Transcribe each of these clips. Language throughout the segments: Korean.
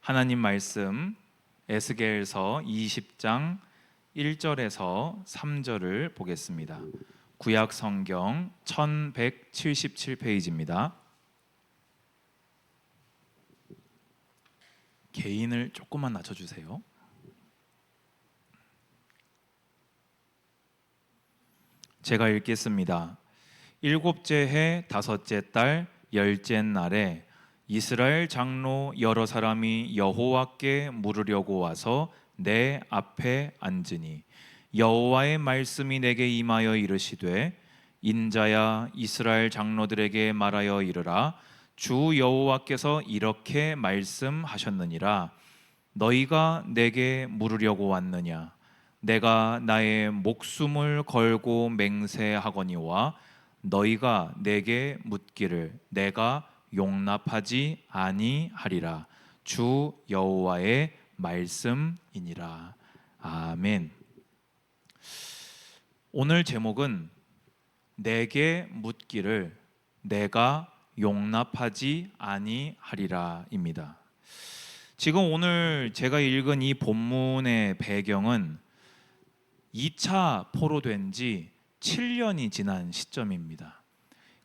하나님 말씀 에스겔서 20장 1절에서 3절을 보겠습니다. 구약 성경 1177페이지입니다. 개인을 조금만 낮춰주세요. 제가 읽겠습니다. 일곱째 해 다섯째 달 열째 날에 이스라엘 장로 여러 사람이 여호와께 물으려고 와서 내 앞에 앉으니 여호와의 말씀이 내게 임하여 이르시되 인자야 이스라엘 장로들에게 말하여 이르라 주 여호와께서 이렇게 말씀하셨느니라 너희가 내게 물으려고 왔느냐 내가 나의 목숨을 걸고 맹세하거니와 너희가 내게 묻기를 내가 용납하지 아니하리라 주 여호와의 말씀이니라. 아멘. 오늘 제목은 내게 묻기를 내가 용납하지 아니하리라입니다. 지금 오늘 제가 읽은 이 본문의 배경은 2차 포로된 지 7년이 지난 시점입니다.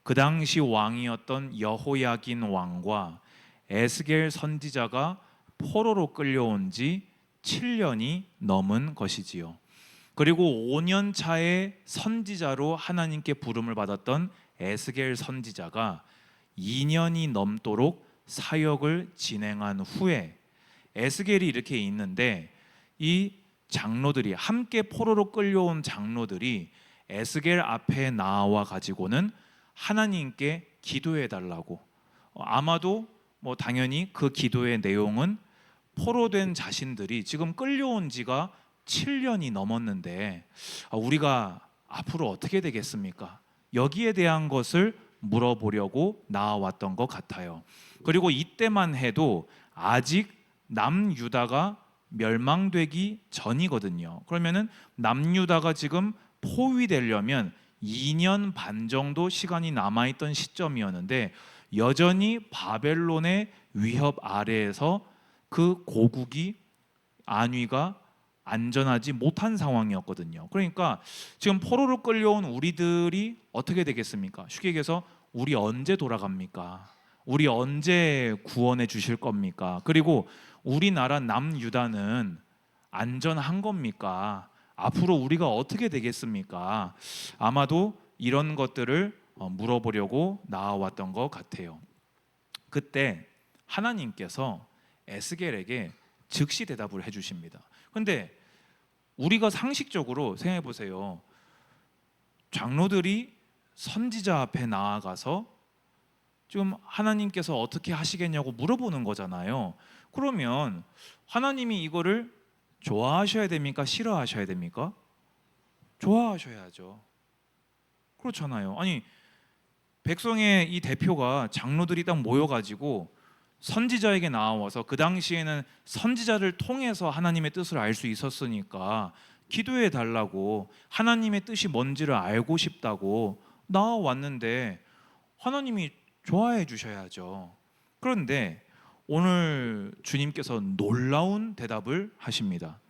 그 당시 왕이었던 여호야긴 왕과 에스겔 선지자가 포로로 끌려온 지 7년이 넘은 것이지요. 그리고 5년 차에 선지자로 하나님께 부름을 받았던 에스겔 선지자가 2년이 넘도록 사역을 진행한 후에 에스겔이 이렇게 있는데 이 장로들이 함께 포로로 끌려온 장로들이 에스겔 앞에 나와 가지고는 하나님께 기도해 달라고 아마도 당연히 그 기도의 내용은 포로된 자신들이 지금 끌려온 지가 7년이 넘었는데 우리가 앞으로 어떻게 되겠습니까? 여기에 대한 것을 물어보려고 나와왔던 것 같아요. 그리고 이때만 해도 아직 남유다가 멸망되기 전이거든요. 그러면은 남유다가 지금 포위되려면 2년 반 정도 시간이 남아있던 시점이었는데 여전히 바벨론의 위협 아래에서 그 고국이 안위가 안전하지 못한 상황이었거든요. 그러니까 지금 포로로 끌려온 우리들이 어떻게 되겠습니까? 쉽게 얘기해서 우리 언제 돌아갑니까? 우리 언제 구원해 주실 겁니까? 그리고 우리나라 남유다는 안전한 겁니까? 앞으로 우리가 어떻게 되겠습니까? 아마도 이런 것들을 물어보려고 나와왔던 것 같아요. 그때 하나님께서 에스겔에게 즉시 대답을 해주십니다. 그런데 우리가 상식적으로 생각해 보세요. 장로들이 선지자 앞에 나아가서 지금 하나님께서 어떻게 하시겠냐고 물어보는 거잖아요. 그러면 하나님이 이거를 좋아하셔야 됩니까? 싫어하셔야 됩니까? 좋아하셔야죠. 그렇잖아요. 아니 백성의 이 대표가 장로들이 딱 모여가지고 선지자에게 나와서 그 당시에는 선지자를 통해서 하나님의 뜻을 알 수 있었으니까 기도해 달라고 하나님의 뜻이 뭔지를 알고 싶다고 나와왔는데 하나님이 좋아해 주셔야죠. 그런데 오늘 주님께서 놀라운 대답을 하십니다.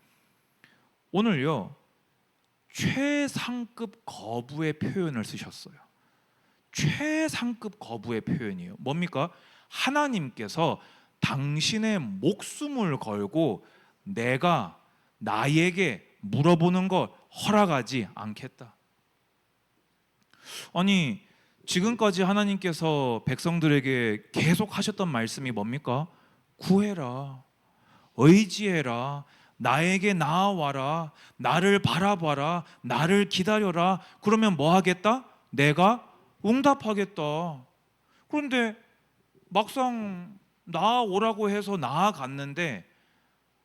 오늘요 최상급 거부의 표현을 쓰셨어요. 최상급 거부의 표현이에요. 뭡니까? 하나님께서 당신의 목숨을 걸고 내가 나에게 물어보는 걸 허락하지 않겠다. 아니 지금까지 하나님께서 백성들에게 계속 하셨던 말씀이 뭡니까? 구해라, 의지해라, 나에게 나아와라, 나를 바라봐라, 나를 기다려라. 그러면 뭐 하겠다? 내가 응답하겠다. 그런데 막상 나아오라고 해서 나아갔는데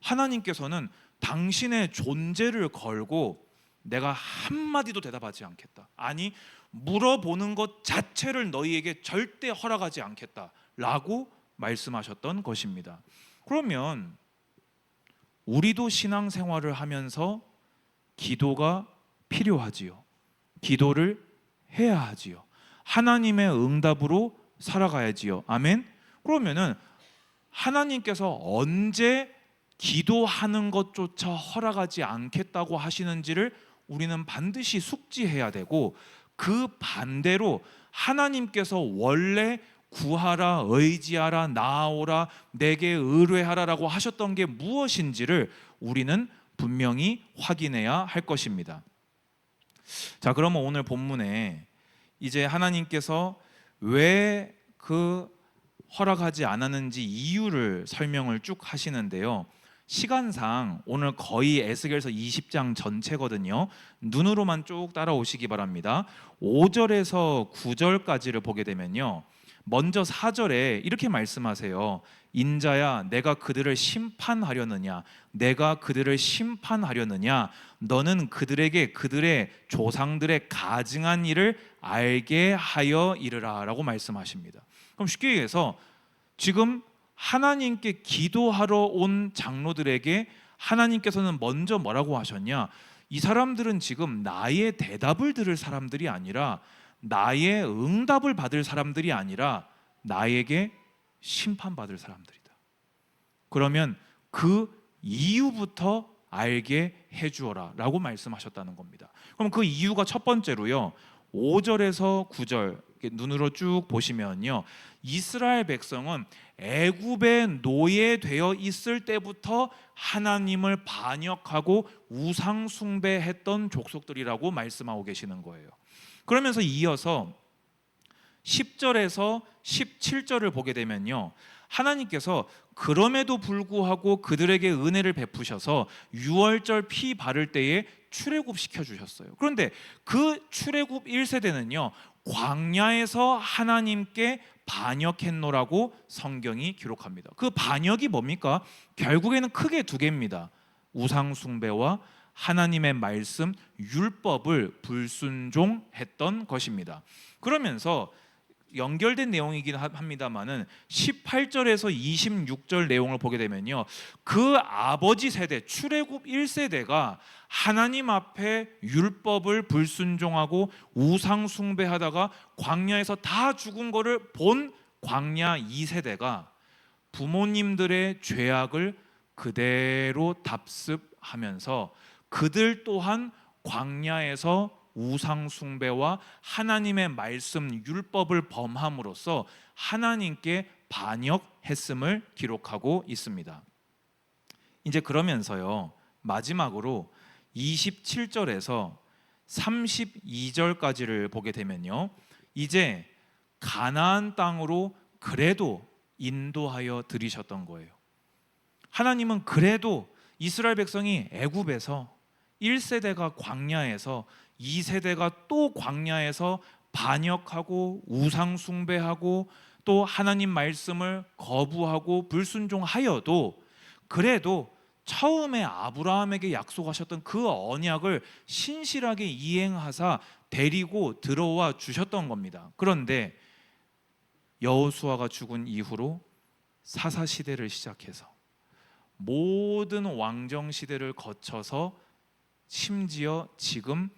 하나님께서는 당신의 존재를 걸고 내가 한마디도 대답하지 않겠다. 아니 물어보는 것 자체를 너희에게 절대 허락하지 않겠다 라고 말씀하셨던 것입니다. 그러면 우리도 신앙생활을 하면서 기도가 필요하지요. 기도를 해야 하지요. 하나님의 응답으로 살아가야지요. 아멘. 그러면은 하나님께서 언제 기도하는 것조차 허락하지 않겠다고 하시는지를 우리는 반드시 숙지해야 되고, 그 반대로 하나님께서 원래 구하라, 의지하라, 나아오라, 내게 의뢰하라라고 하셨던 게 무엇인지를 우리는 분명히 확인해야 할 것입니다. 자, 그러면 오늘 본문에 이제 하나님께서 왜 그 허락하지 않았는지 이유를 설명을 쭉 하시는데요. 시간상 오늘 거의 에스겔서 20장 전체거든요. 눈으로만 쭉 따라오시기 바랍니다. 5절에서 9절까지를 보게 되면요, 먼저 4절에 이렇게 말씀하세요. 인자야, 내가 그들을 심판하려느냐, 내가 그들을 심판하려느냐, 너는 그들에게 그들의 조상들의 가증한 일을 알게 하여 이르라 라고 말씀하십니다. 그럼 쉽게 얘기해서 지금 하나님께 기도하러 온 장로들에게 하나님께서는 먼저 뭐라고 하셨냐, 이 사람들은 지금 나의 대답을 들을 사람들이 아니라, 나의 응답을 받을 사람들이 아니라 나에게 심판받을 사람들이다. 그러면 그 이유부터 알게 해주어라 라고 말씀하셨다는 겁니다. 그럼 그 이유가 첫 번째로요, 5절에서 9절 눈으로 쭉 보시면요, 이스라엘 백성은 애굽에 노예되어 있을 때부터 하나님을 반역하고 우상 숭배했던 족속들이라고 말씀하고 계시는 거예요. 그러면서 이어서 10절에서 17절을 보게 되면요, 하나님께서 그럼에도 불구하고 그들에게 은혜를 베푸셔서 유월절 피 바를 때에 출애굽시켜 주셨어요. 그런데 그 출애굽 1세대는요 광야에서 하나님께 반역했노라고 성경이 기록합니다. 그 반역이 뭡니까? 결국에는 크게 두 개입니다. 우상 숭배와 하나님의 말씀 율법을 불순종했던 것입니다. 그러면서 연결된 내용이긴 합니다만은 18절에서 26절 내용을 보게 되면요, 그 아버지 세대 출애굽 1세대가 하나님 앞에 율법을 불순종하고 우상 숭배하다가 광야에서 다 죽은 거를 본 광야 2세대가 부모님들의 죄악을 그대로 답습하면서 그들 또한 광야에서 우상 숭배와 하나님의 말씀 율법을 범함으로써 하나님께 반역했음을 기록하고 있습니다. 이제 그러면서요, 마지막으로 27절에서 32절까지를 보게 되면요, 이제 가나안 땅으로 그래도 인도하여 들이셨던 거예요. 하나님은 그래도 이스라엘 백성이 애굽에서 1세대가 광야에서 2세대가 또 광야에서 반역하고 우상 숭배하고 또 하나님 말씀을 거부하고 불순종하여도 그래도 처음에 아브라함에게 약속하셨던 그 언약을 신실하게 이행하사 데리고 들어와 주셨던 겁니다. 그런데 여호수아가 죽은 이후로 사사 시대를 시작해서 모든 왕정 시대를 거쳐서 심지어 지금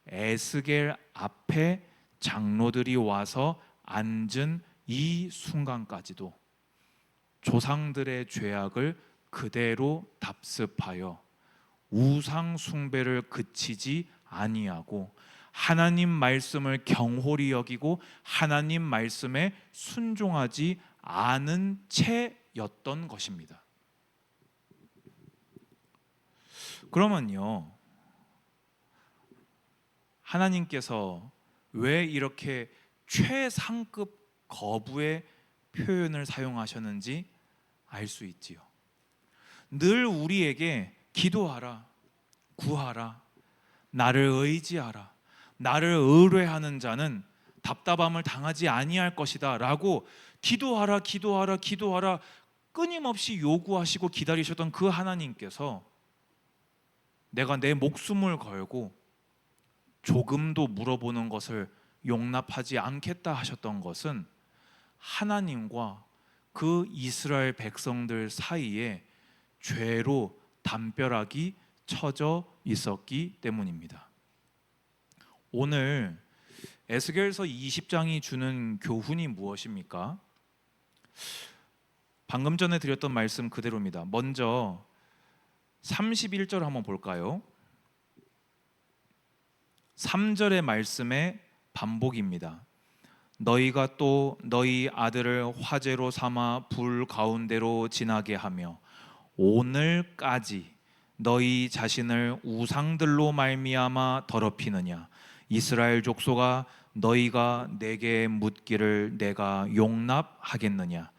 에스겔 앞에 장로들이 와서 앉은 이 순간까지도 조상들의 죄악을 그대로 답습하여 우상 숭배를 그치지 아니하고 하나님 말씀을 경홀히 여기고 하나님 말씀에 순종하지 않은 채였던 것입니다. 그러면요, 하나님께서 왜 이렇게 최상급 거부의 표현을 사용하셨는지 알 수 있지요. 늘 우리에게 기도하라, 구하라, 나를 의지하라, 나를 의뢰하는 자는 답답함을 당하지 아니할 것이다 라고 기도하라, 기도하라, 기도하라 끊임없이 요구하시고 기다리셨던 그 하나님께서 내가 내 목숨을 걸고 조금도 물어보는 것을 용납하지 않겠다 하셨던 것은 하나님과 그 이스라엘 백성들 사이에 죄로 담벼락이 쳐져 있었기 때문입니다. 오늘 에스겔서 20장이 주는 교훈이 무엇입니까? 방금 전에 드렸던 말씀 그대로입니다. 먼저 31절 한번 볼까요? 3절의 말씀의 반복입니다. 너희가 또 너희 아들을 화제로 삼아 불 가운데로 지나게 하며 오늘까지 너희 자신을 우상들로 말미암아 더럽히느냐. 이스라엘 족속아, 너희가 내게 묻기를 내가 용납하겠느냐.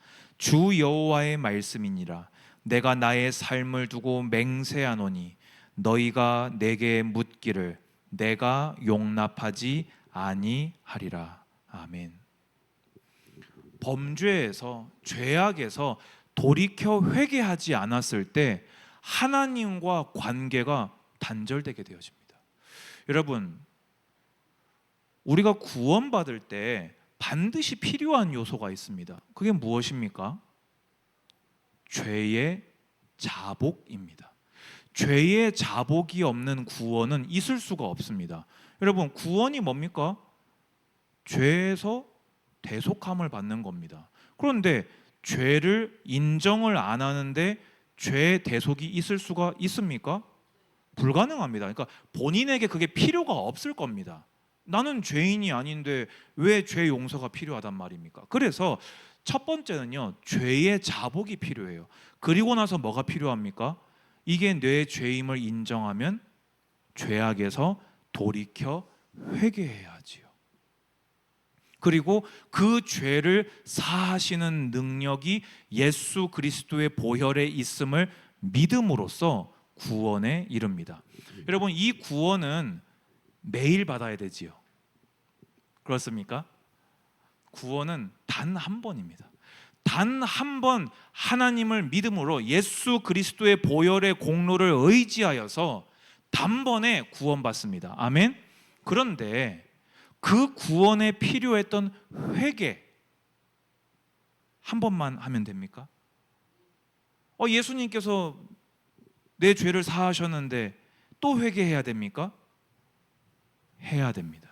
주 여호와의 말씀이니라. 내가 나의 삶을 두고 맹세하노니 너희가 내게 묻기를 내가 용납하지 아니하리라. 아멘. 범죄에서, 죄악에서 돌이켜 회개하지 않았을 때 하나님과 관계가 단절되게 되어집니다. 여러분, 우리가 구원받을 때 반드시 필요한 요소가 있습니다. 그게 무엇입니까? 죄의 자복입니다. 죄의 자복이 없는 구원은 있을 수가 없습니다. 여러분, 구원이 뭡니까? 죄에서 대속함을 받는 겁니다. 그런데 죄를 인정을 안 하는데 죄 대속이 있을 수가 있습니까? 불가능합니다. 그러니까 본인에게 그게 필요가 없을 겁니다. 나는 죄인이 아닌데 왜 죄 용서가 필요하단 말입니까? 그래서 첫 번째는요, 죄의 자복이 필요해요. 그리고 나서 뭐가 필요합니까? 이게 내 죄임을 인정하면 죄악에서 돌이켜 회개해야지요. 그리고 그 죄를 사하시는 능력이 예수 그리스도의 보혈에 있음을 믿음으로써 구원에 이릅니다. 여러분, 이 구원은 매일 받아야 되지요. 그렇습니까? 구원은 단 한 번입니다. 단 한 번 하나님을 믿음으로 예수 그리스도의 보혈의 공로를 의지하여서 단번에 구원받습니다. 아멘. 그런데 그 구원에 필요했던 회개 한 번만 하면 됩니까? 예수님께서 내 죄를 사하셨는데 또 회개해야 됩니까? 해야 됩니다.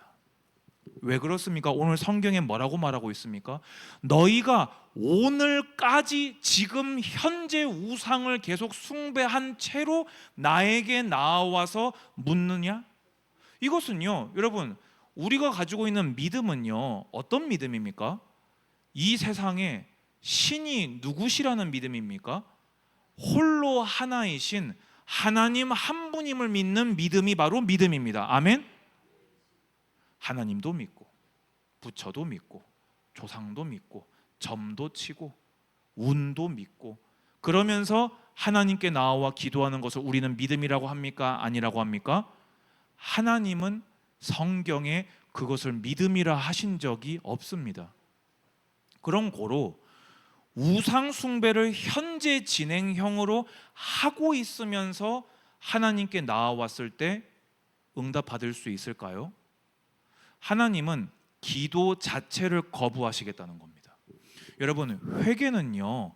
왜 그렇습니까? 오늘 성경에 뭐라고 말하고 있습니까? 너희가 오늘까지 지금 현재 우상을 계속 숭배한 채로 나에게 나와서 묻느냐? 이것은요, 여러분, 우리가 가지고 있는 믿음은요, 어떤 믿음입니까? 이 세상에 신이 누구시라는 믿음입니까? 홀로 하나이신 하나님 한 분임을 믿는 믿음이 바로 믿음입니다. 아멘. 하나님도 믿고 부처도 믿고 조상도 믿고 점도 치고 운도 믿고 그러면서 하나님께 나와 기도하는 것을 우리는 믿음이라고 합니까? 아니라고 합니까? 하나님은 성경에 그것을 믿음이라 하신 적이 없습니다. 그런 고로 우상 숭배를 현재 진행형으로 하고 있으면서 하나님께 나아왔을 때 응답 받을 수 있을까요? 하나님은 기도 자체를 거부하시겠다는 겁니다. 여러분, 회개는요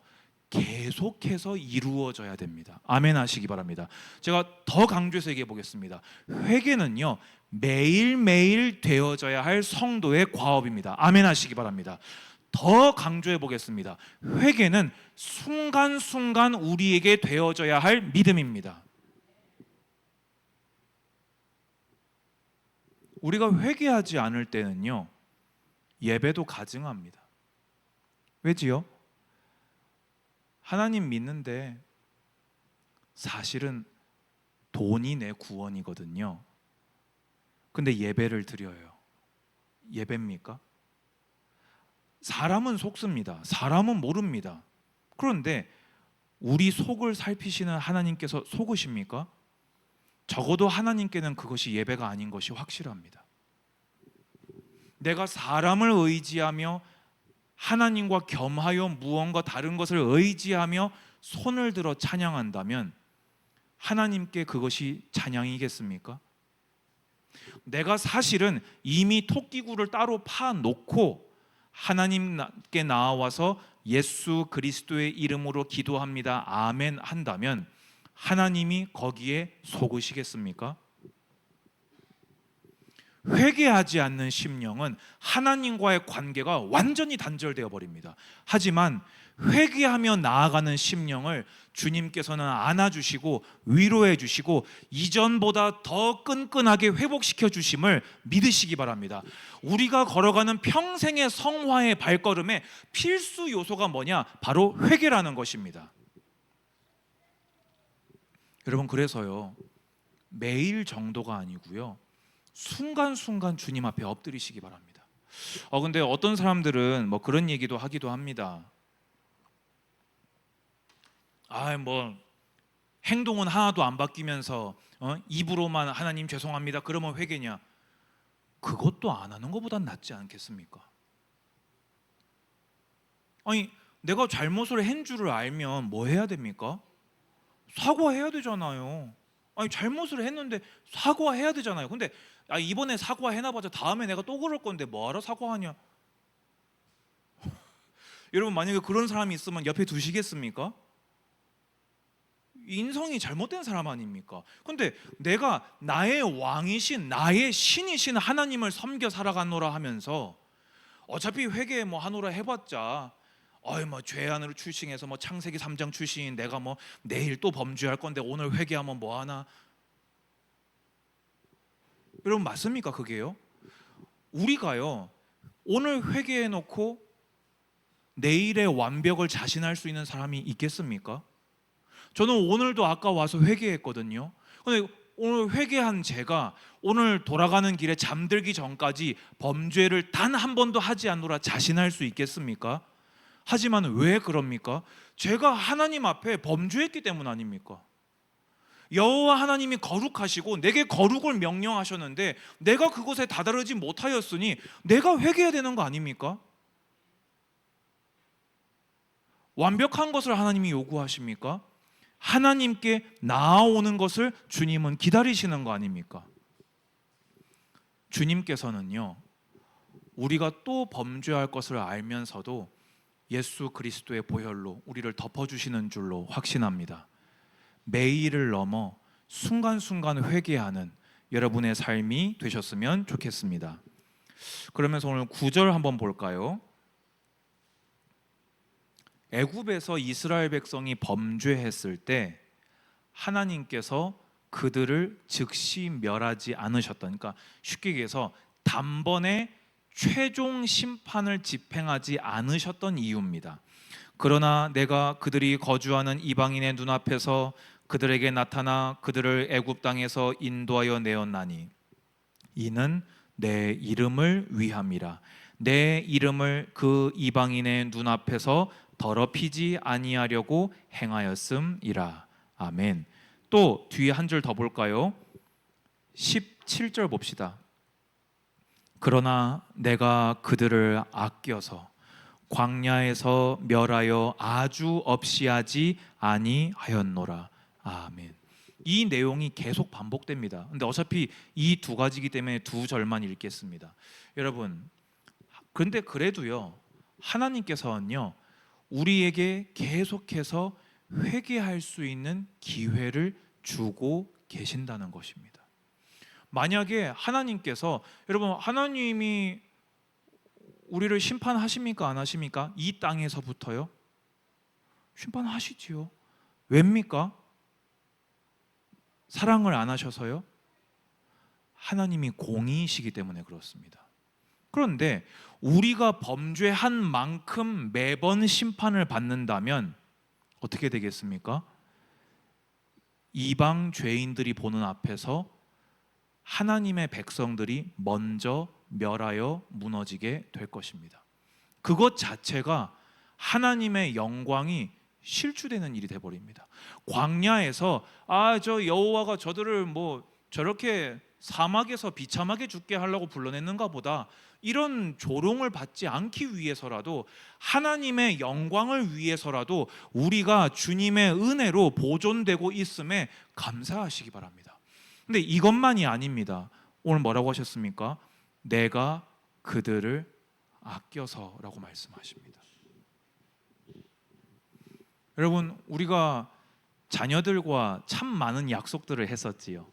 계속해서 이루어져야 됩니다. 아멘 하시기 바랍니다. 제가 더 강조해서 얘기해 보겠습니다. 회개는요 매일매일 되어져야 할 성도의 과업입니다. 아멘 하시기 바랍니다. 더 강조해 보겠습니다. 회개는 순간순간 우리에게 되어져야 할 믿음입니다. 우리가 회개하지 않을 때는요 예배도 가증합니다. 왜지요? 하나님 믿는데 사실은 돈이 내 구원이거든요. 근데 예배를 드려요. 예배입니까? 사람은 속습니다. 사람은 모릅니다. 그런데 우리 속을 살피시는 하나님께서 속으십니까? 적어도 하나님께는 그것이 예배가 아닌 것이 확실합니다. 내가 사람을 의지하며 하나님과 겸하여 무언가 다른 것을 의지하며 손을 들어 찬양한다면 하나님께 그것이 찬양이겠습니까? 내가 사실은 이미 토끼굴을 따로 파놓고 하나님께 나와서 예수 그리스도의 이름으로 기도합니다. 아멘 한다면 하나님이 거기에 속으시겠습니까? 회개하지 않는 심령은 하나님과의 관계가 완전히 단절되어 버립니다. 하지만 회개하며 나아가는 심령을 주님께서는 안아주시고 위로해 주시고 이전보다 더 끈끈하게 회복시켜 주심을 믿으시기 바랍니다. 우리가 걸어가는 평생의 성화의 발걸음에 필수 요소가 뭐냐? 바로 회개라는 것입니다. 여러분, 그래서요, 매일 정도가 아니고요, 순간순간 주님 앞에 엎드리시기 바랍니다. 근데 어떤 사람들은 뭐 그런 얘기도 하기도 합니다. 뭐 행동은 하나도 안 바뀌면서 입으로만 하나님 죄송합니다 그러면 회개냐? 그것도 안 하는 것보단 낫지 않겠습니까? 아니, 내가 잘못을 한 줄을 알면 뭐 해야 됩니까? 사과해야 되잖아요. 아니, 잘못을 했는데 사과해야 되잖아요. 근데 이번에 사과해놔봤자 다음에 내가 또 그럴 건데 뭐하러 사과하냐? 여러분, 만약에 그런 사람이 있으면 옆에 두시겠습니까? 인성이 잘못된 사람 아닙니까? 근데 내가 나의 왕이신 나의 신이신 하나님을 섬겨 살아가노라 하면서 어차피 회개 뭐 하노라 해봤자 뭐 죄안으로 출싱해서 뭐 창세기 3장 출신인 내가 뭐 내일 또 범죄할 건데 오늘 회개하면 뭐 하나? 여러분, 맞습니까 그게요? 우리가요 오늘 회개해 놓고 내일의 완벽을 자신할 수 있는 사람이 있겠습니까? 저는 오늘도 아까 와서 회개했거든요. 근데 오늘 회개한 제가 오늘 돌아가는 길에 잠들기 전까지 범죄를 단 한 번도 하지 않노라 자신할 수 있겠습니까? 하지만 왜 그럽니까? 제가 하나님 앞에 범죄했기 때문 아닙니까? 여호와 하나님이 거룩하시고 내게 거룩을 명령하셨는데 내가 그것에 다다르지 못하였으니 내가 회개해야 되는 거 아닙니까? 완벽한 것을 하나님이 요구하십니까? 하나님께 나아오는 것을 주님은 기다리시는 거 아닙니까? 주님께서는요 우리가 또 범죄할 것을 알면서도 예수 그리스도의 보혈로 우리를 덮어주시는 줄로 확신합니다. 매일을 넘어 순간순간 회개하는 여러분의 삶이 되셨으면 좋겠습니다. 그러면서 오늘 9절 한번 볼까요? 애굽에서 이스라엘 백성이 범죄했을 때 하나님께서 그들을 즉시 멸하지 않으셨던, 그러니까 쉽게 얘기해서 단번에 최종 심판을 집행하지 않으셨던 이유입니다. 그러나 내가 그들이 거주하는 이방인의 눈앞에서 그들에게 나타나 그들을 애굽 땅에서 인도하여 내었나니 이는 내 이름을 위함이라. 내 이름을 그 이방인의 눈앞에서 더럽히지 아니하려고 행하였음이라. 아멘. 또 뒤에 한 줄 더 볼까요? 17절 봅시다. 그러나 내가 그들을 아껴서 광야에서 멸하여 아주 없이 하지 아니하였노라. 아멘. 이 내용이 계속 반복됩니다. 근데 어차피 이 두 가지이기 때문에 두 절만 읽겠습니다. 여러분, 그런데 그래도요 하나님께서는요 우리에게 계속해서 회개할 수 있는 기회를 주고 계신다는 것입니다. 만약에 하나님께서, 여러분, 하나님이 우리를 심판하십니까 안 하십니까? 이 땅에서부터요? 심판하시지요. 왜입니까? 사랑을 안 하셔서요? 하나님이 공의이시기 때문에 그렇습니다. 그런데 우리가 범죄한 만큼 매번 심판을 받는다면 어떻게 되겠습니까? 이방 죄인들이 보는 앞에서 하나님의 백성들이 먼저 멸하여 무너지게 될 것입니다. 그것 자체가 하나님의 영광이 실추되는 일이 되어버립니다. 광야에서 저 여호와가 저들을 뭐 저렇게 사막에서 비참하게 죽게 하려고 불러냈는가 보다, 이런 조롱을 받지 않기 위해서라도, 하나님의 영광을 위해서라도 우리가 주님의 은혜로 보존되고 있음에 감사하시기 바랍니다. 근데 이것만이 아닙니다. 오늘 뭐라고 하셨습니까? 내가 그들을 아껴서라고 말씀하십니다. 여러분, 우리가 자녀들과 참 많은 약속들을 했었지요.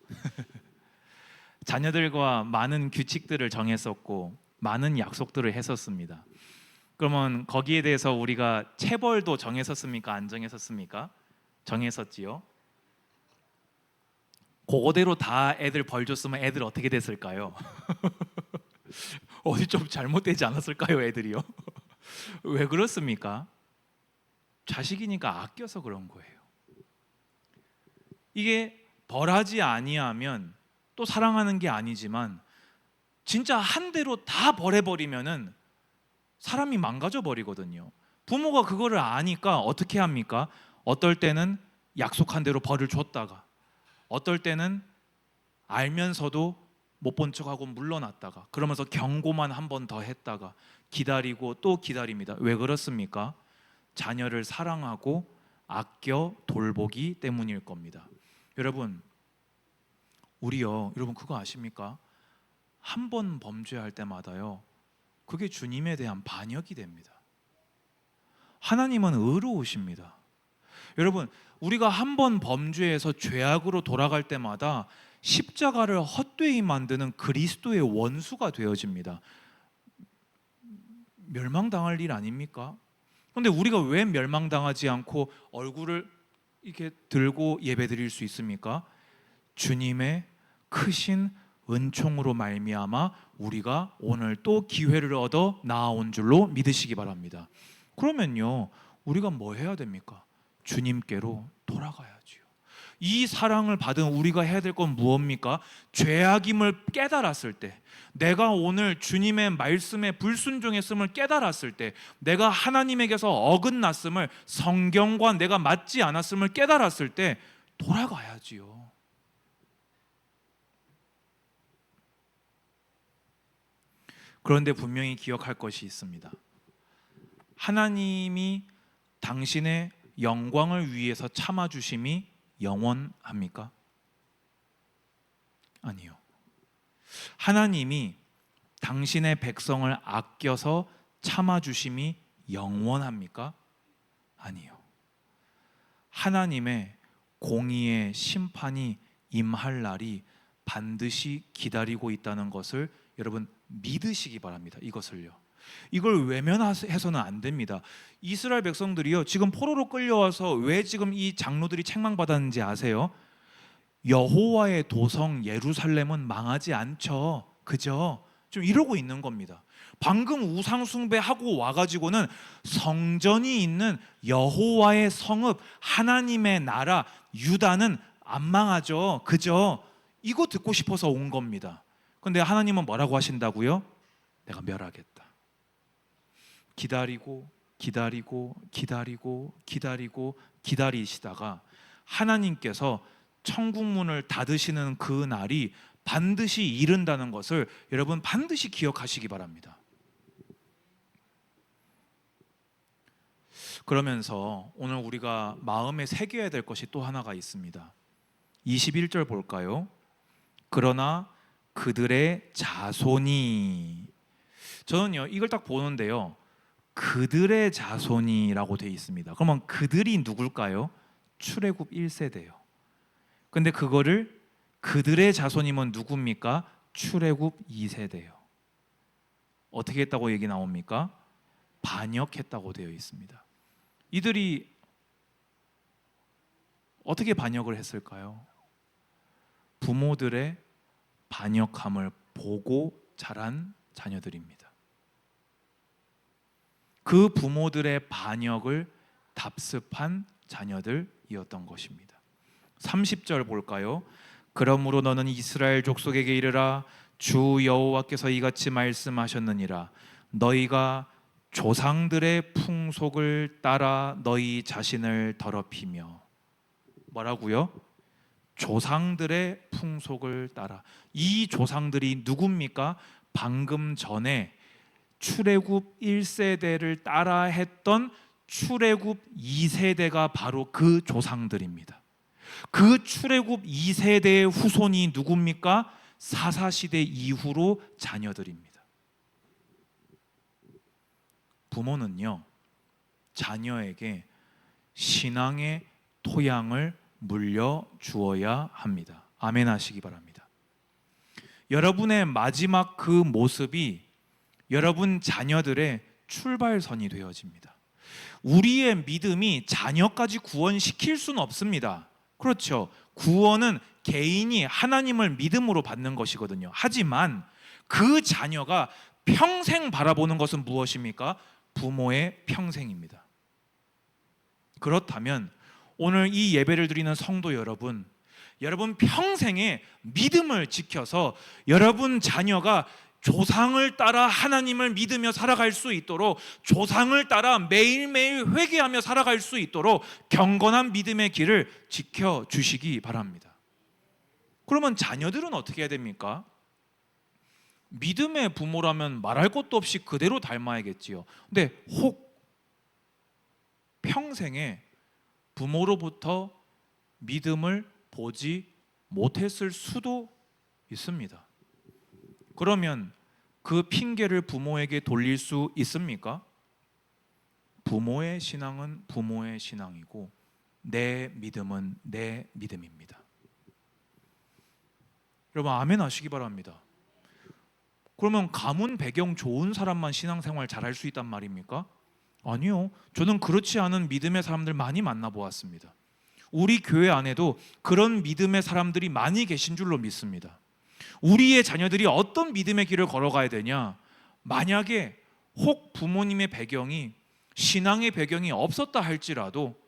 자녀들과 많은 규칙들을 정했었고 많은 약속들을 했었습니다. 그러면 거기에 대해서 우리가 체벌도 정했었습니까? 안 정했었습니까? 정했었지요. 그거대로 다 애들 벌 줬으면 애들 어떻게 됐을까요? 어디 좀 잘못되지 않았을까요, 애들이요? 왜 그렇습니까? 자식이니까 아껴서 그런 거예요. 이게 벌하지 아니하면 또 사랑하는 게 아니지만 진짜 한 대로 다 벌해버리면은 사람이 망가져 버리거든요. 부모가 그거를 아니까 어떻게 합니까? 어떨 때는 약속한 대로 벌을 줬다가, 어떨 때는 알면서도 못 본 척하고 물러났다가, 그러면서 경고만 한 번 더 했다가 기다리고 또 기다립니다. 왜 그렇습니까? 자녀를 사랑하고 아껴 돌보기 때문일 겁니다. 여러분, 우리요, 여러분 그거 아십니까? 한 번 범죄할 때마다요, 그게 주님에 대한 반역이 됩니다. 하나님은 의로우십니다. 여러분, 우리가 한 번 범죄해서 죄악으로 돌아갈 때마다 십자가를 헛되이 만드는 그리스도의 원수가 되어집니다. 멸망당할 일 아닙니까? 그런데 우리가 왜 멸망당하지 않고 얼굴을 이렇게 들고 예배드릴 수 있습니까? 주님의 크신 은총으로 말미암아 우리가 오늘 또 기회를 얻어 나아온 줄로 믿으시기 바랍니다. 그러면요, 우리가 뭐 해야 됩니까? 주님께로 돌아가야지요. 이 사랑을 받은 우리가 해야 될 건 무엇입니까? 죄악임을 깨달았을 때, 내가 오늘 주님의 말씀에 불순종했음을 깨달았을 때, 내가 하나님에게서 어긋났음을, 성경과 내가 맞지 않았음을 깨달았을 때 돌아가야지요. 그런데 분명히 기억할 것이 있습니다. 하나님이 당신의 영광을 위해서 참아주심이 영원합니까? 아니요. 하나님이 당신의 백성을 아껴서 참아주심이 영원합니까? 아니요. 하나님의 공의의 심판이 임할 날이 반드시 기다리고 있다는 것을 여러분 믿으시기 바랍니다. 이걸 외면해서는 안 됩니다. 이스라엘 백성들이요, 지금 포로로 끌려와서 왜 지금 이 장로들이 책망받았는지 아세요? 여호와의 도성 예루살렘은 망하지 않죠. 그죠? 좀 이러고 있는 겁니다. 방금 우상 숭배하고 와가지고는 성전이 있는 여호와의 성읍, 하나님의 나라 유다는 안 망하죠. 그죠? 이거 듣고 싶어서 온 겁니다. 근데 하나님은 뭐라고 하신다고요? 내가 멸하겠다. 기다리고 기다리고 기다리고 기다리고 기다리시다가 하나님께서 천국문을 닫으시는 그 날이 반드시 이른다는 것을 여러분 반드시 기억하시기 바랍니다. 그러면서 오늘 우리가 마음에 새겨야 될 것이 또 하나가 있습니다. 21절 볼까요? 그러나 그들의 자손이, 저는요 이걸 딱 보는데요, 그들의 자손이라고 되어 있습니다. 그러면 그들이 누굴까요? 출애굽 1세대요. 근데 그거를 그들의 자손이면 누굽니까? 출애굽 2세대요. 어떻게 했다고 얘기 나옵니까? 반역했다고 되어 있습니다. 이들이 어떻게 반역을 했을까요? 부모들의 반역함을 보고 자란 자녀들입니다. 그 부모들의 반역을 답습한 자녀들이었던 것입니다. 30절 볼까요? 그러므로 너는 이스라엘 족속에게 이르라, 주 여호와께서 이같이 말씀하셨느니라, 너희가 조상들의 풍속을 따라 너희 자신을 더럽히며. 뭐라고요? 조상들의 풍속을 따라. 이 조상들이 누굽니까? 방금 전에 출애굽 1세대를 따라 했던 출애굽 2세대가 바로 그 조상들입니다. 그 출애굽 2세대의 후손이 누굽니까? 사사시대 이후로 자녀들입니다. 부모는요, 자녀에게 신앙의 토양을 물려주어야 합니다. 아멘 하시기 바랍니다. 여러분의 마지막 그 모습이 여러분 자녀들의 출발선이 되어집니다. 우리의 믿음이 자녀까지 구원시킬 수는 없습니다. 그렇죠. 구원은 개인이 하나님을 믿음으로 받는 것이거든요. 하지만 그 자녀가 평생 바라보는 것은 무엇입니까? 부모의 평생입니다. 그렇다면 오늘 이 예배를 드리는 성도 여러분, 여러분 평생에 믿음을 지켜서 여러분 자녀가 조상을 따라 하나님을 믿으며 살아갈 수 있도록, 조상을 따라 매일매일 회개하며 살아갈 수 있도록 경건한 믿음의 길을 지켜주시기 바랍니다. 그러면 자녀들은 어떻게 해야 됩니까? 믿음의 부모라면 말할 것도 없이 그대로 닮아야겠지요. 근데 혹 평생에 부모로부터 믿음을 보지 못했을 수도 있습니다. 그러면 그 핑계를 부모에게 돌릴 수 있습니까? 부모의 신앙은 부모의 신앙이고 내 믿음은 내 믿음입니다. 여러분 아멘 하시기 바랍니다. 그러면 가문 배경 좋은 사람만 신앙생활 잘할 수 있단 말입니까? 아니요. 저는 그렇지 않은 믿음의 사람들 많이 만나보았습니다. 우리 교회 안에도 그런 믿음의 사람들이 많이 계신 줄로 믿습니다. 우리의 자녀들이 어떤 믿음의 길을 걸어가야 되냐? 만약에 혹 부모님의 배경이, 신앙의 배경이 없었다 할지라도,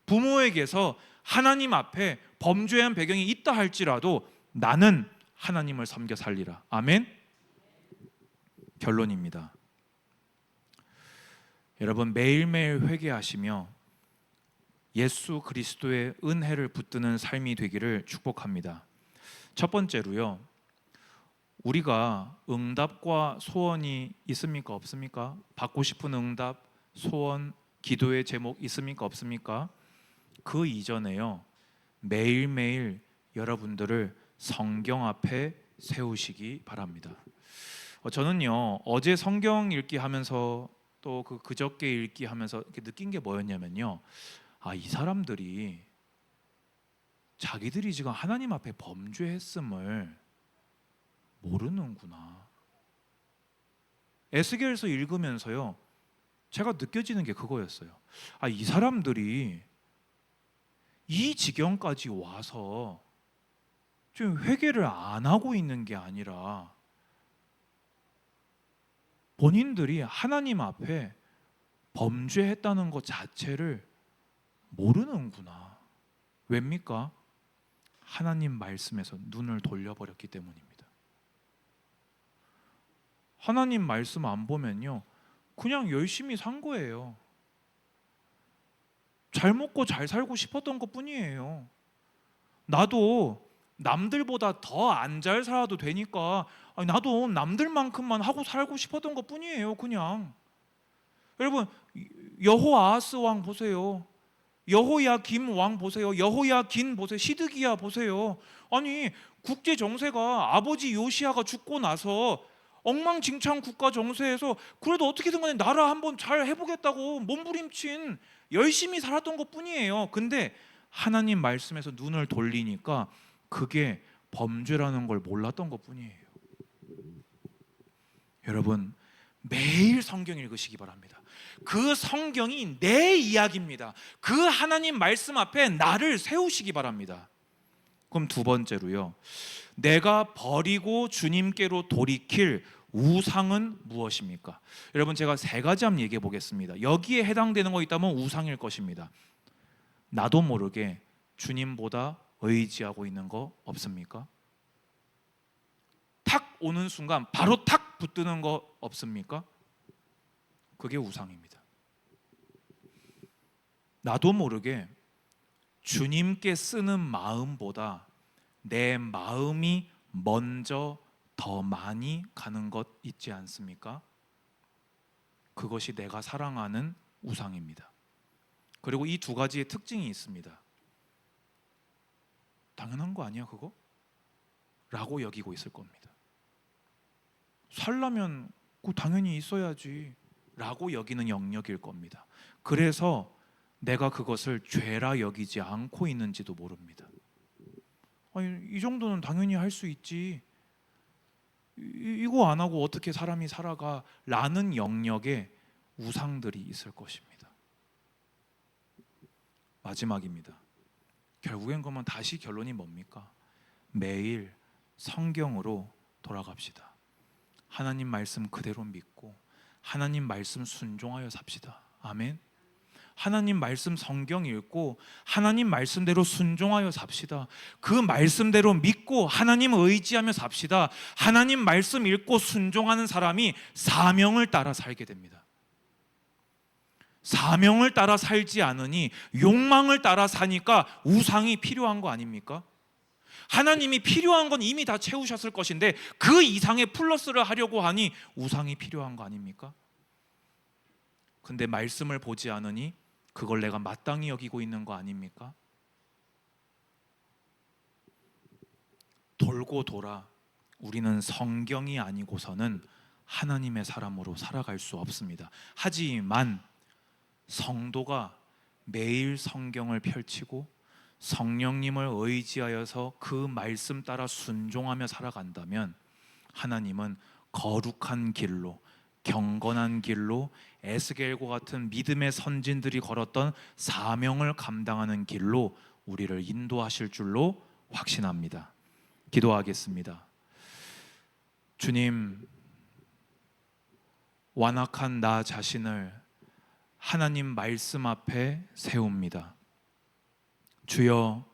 부모에게서 하나님 앞에 범죄한 배경이 있다 할지라도 나는 하나님을 섬겨 살리라. 아멘? 결론입니다. 여러분 매일매일 회개하시며 예수 그리스도의 은혜를 붙드는 삶이 되기를 축복합니다. 첫 번째로요, 우리가 응답과 소원이 있습니까? 없습니까? 받고 싶은 응답, 소원, 기도의 제목 있습니까? 없습니까? 그 이전에요, 매일매일 여러분들을 성경 앞에 세우시기 바랍니다. 저는요 어제 성경 읽기 하면서 또 그저께 읽기 하면서 이렇게 느낀 게 뭐였냐면요, 이 사람들이 자기들이 지금 하나님 앞에 범죄했음을 모르는구나. 에스겔서 읽으면서요 제가 느껴지는 게 그거였어요. 이 사람들이 이 지경까지 와서 지금 회개를 안 하고 있는 게 아니라 본인들이 하나님 앞에 범죄했다는 것 자체를 모르는구나. 왜입니까? 하나님 말씀에서 눈을 돌려버렸기 때문입니다. 하나님 말씀 안 보면요 그냥 열심히 산 거예요. 잘 먹고 잘 살고 싶었던 것 뿐이에요. 나도 남들보다 더 안 잘 살아도 되니까 나도 남들만큼만 하고 살고 싶었던 것 뿐이에요. 그냥 여러분 여호아하스 왕 보세요. 여호야김 왕 보세요. 여호야긴 보세요. 시드기야 보세요. 아니 국제 정세가 아버지 요시야가 죽고 나서 엉망진창 국가 정세에서 그래도 어떻게든 간에 나라 한번 잘 해보겠다고 몸부림친 열심히 살았던 것 뿐이에요. 근데 하나님 말씀에서 눈을 돌리니까 그게 범죄라는 걸 몰랐던 것 뿐이에요. 여러분 매일 성경 읽으시기 바랍니다. 그 성경이 내 이야기입니다. 그 하나님 말씀 앞에 나를 세우시기 바랍니다. 그럼 두 번째로요, 내가 버리고 주님께로 돌이킬 우상은 무엇입니까? 여러분 제가 세 가지 한번 얘기해 보겠습니다. 여기에 해당되는 거 있다면 우상일 것입니다. 나도 모르게 주님보다 의지하고 있는 거 없습니까? 탁 오는 순간 바로 탁 붙드는 거 없습니까? 그게 우상입니다. 나도 모르게 주님께 쓰는 마음보다 내 마음이 먼저 더 많이 가는 것 있지 않습니까? 그것이 내가 사랑하는 우상입니다. 그리고 이 두 가지의 특징이 있습니다. 당연한 거 아니야 그거? 라고 여기고 있을 겁니다. 살려면 그거 당연히 있어야지 라고 여기는 영역일 겁니다. 그래서 내가 그것을 죄라 여기지 않고 있는지도 모릅니다. 이 정도는 당연히 할 수 있지, 이거 안 하고 어떻게 사람이 살아가 라는 영역에 우상들이 있을 것입니다. 마지막입니다. 결국엔 그러면 다시 결론이 뭡니까? 매일 성경으로 돌아갑시다. 하나님 말씀 그대로 믿고 하나님 말씀 순종하여 삽시다. 아멘. 하나님 말씀 성경 읽고 하나님 말씀대로 순종하여 삽시다. 그 말씀대로 믿고 하나님 의지하며 삽시다. 하나님 말씀 읽고 순종하는 사람이 사명을 따라 살게 됩니다. 사명을 따라 살지 않으니 욕망을 따라 사니까 우상이 필요한 거 아닙니까? 하나님이 필요한 건 이미 다 채우셨을 것인데 그 이상의 플러스를 하려고 하니 우상이 필요한 거 아닙니까? 근데 말씀을 보지 않으니 그걸 내가 마땅히 여기고 있는 거 아닙니까? 돌고 돌아 우리는 성경이 아니고서는 하나님의 사람으로 살아갈 수 없습니다. 하지만 성도가 매일 성경을 펼치고 성령님을 의지하여서 그 말씀 따라 순종하며 살아간다면 하나님은 거룩한 길로, 경건한 길로 에스겔과 같은 믿음의 선진들이 걸었던 사명을 감당하는 길로 우리를 인도하실 줄로 확신합니다. 기도하겠습니다. 주님, 완악한 나 자신을 하나님 말씀 앞에 세웁니다. 주여,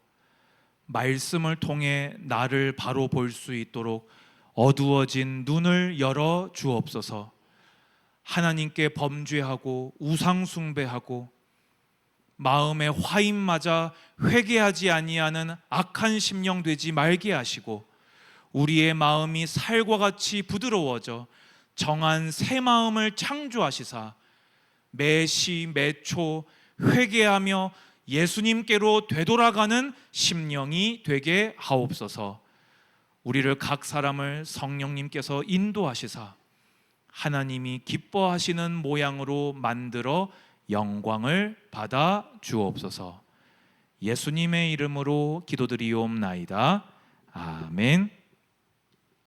말씀을 통해 나를 바로 볼 수 있도록 어두워진 눈을 열어 주옵소서. 하나님께 범죄하고 우상 숭배하고 마음에 화인 맞아 회개하지 아니하는 악한 심령 되지 말게 하시고 우리의 마음이 살과 같이 부드러워져 정한 새 마음을 창조하시사 매시 매초 회개하며 예수님께로 되돌아가는 심령이 되게 하옵소서. 우리를 각 사람을 성령님께서 인도하시사 하나님이 기뻐하시는 모양으로 만들어 영광을 받아 주옵소서. 예수님의 이름으로 기도드리옵나이다. 아멘.